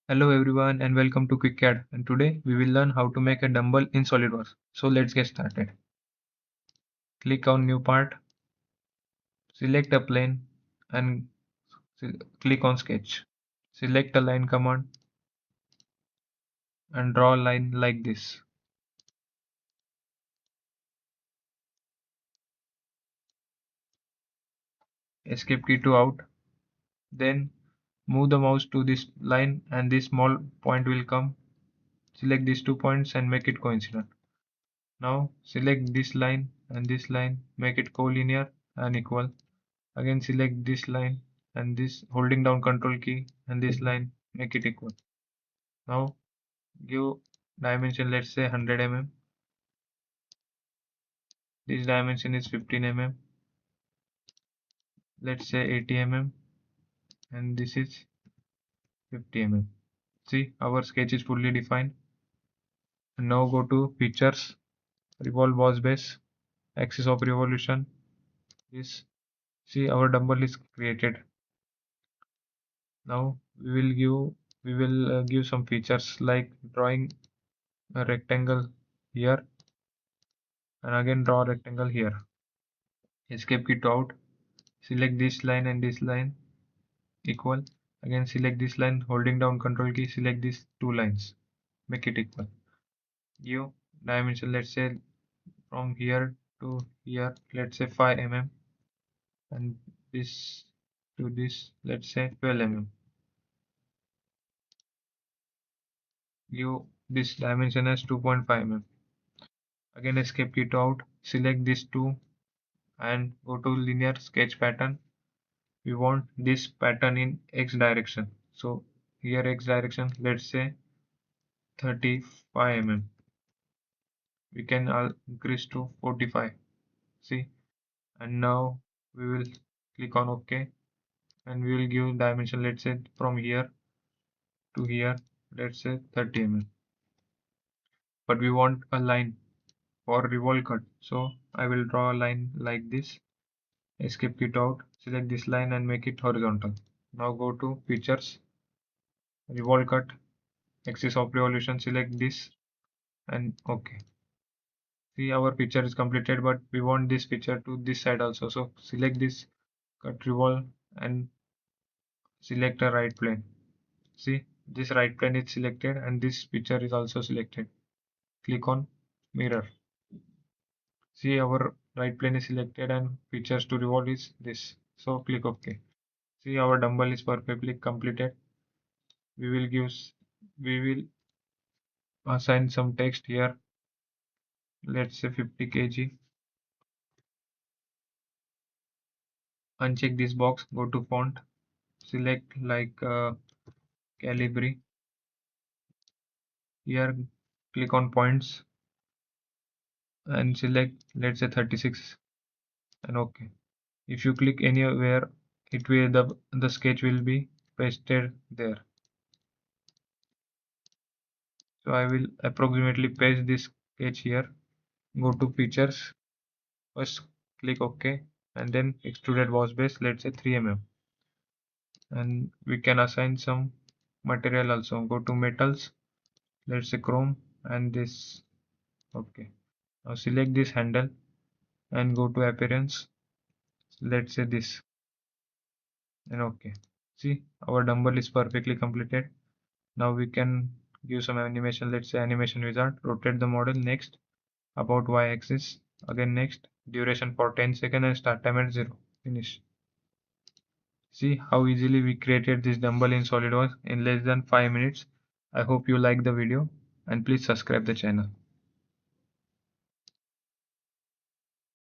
Hello everyone and welcome to QuickCAD, and today we will learn how to make a dumbbell in SolidWorks. So let's get started. Click on new part, select a plane and click on sketch. Select a line command and draw a line like this. Escape key to out. Then move the mouse to this line and this small point will come. Select these 2 points and make it coincident. Now select this line and this line, make it collinear and equal. Again select this line and this, holding down control key, and this line, make it equal. Now give dimension, let's say 100 mm. This dimension is 15 mm. Let's say 80 mm, and this is 50 mm. See, our sketch is fully defined. And now go to features, revolve boss base, axis of revolution. This, see, our dumbbell is created. Now we will give some features like drawing a rectangle here, and again draw a rectangle here. Escape key to out. Select this line and this line equal. Again select this line, holding down control key, select these two lines, make it equal. Give dimension, let's say from here to here, let's say 5 mm, and this to this, let's say 12 mm. Give this dimension as 2.5 mm. Again escape key to out, select these two and go to linear sketch pattern. We want this pattern in x direction, so here x direction, let's say 35 mm. We can increase to 45. See, and now we will click on OK, and we will give dimension, let's say from here to here, let's say 30 mm. But we want a line for revolve cut, so I will draw a line like this. Escape key out, select this line and make it horizontal. Now go to features, revolve cut, axis of revolution, select this and OK. See, our picture is completed, but we want this picture to this side also, so select this, cut revolve and select a right plane. See, this right plane is selected and this picture is also selected. Click on mirror. See, our right plane is selected and features to revolve is this, so click OK. See, our dumbbell is perfectly completed. We will give we will assign some text here, let's say 50 kg. Uncheck this box, go to font, select like Calibri. Here click on points and select, let's say 36 and OK. If you click anywhere, it will the sketch will be pasted there. So I will approximately paste this sketch here. Go to features, first click OK, and then extruded boss base, let's say 3 mm. And we can assign some material also. Go to metals, let's say chrome, and this. OK. Now select this handle and go to appearance, let's say this, and OK. See, our dumbbell is perfectly completed. Now we can give some animation, let's say animation wizard, rotate the model, next, about y-axis, again next, duration for 10 seconds and start time at 0. Finish. See how easily we created this dumbbell in SolidWorks in less than 5 minutes. I hope you like the video and please subscribe the channel.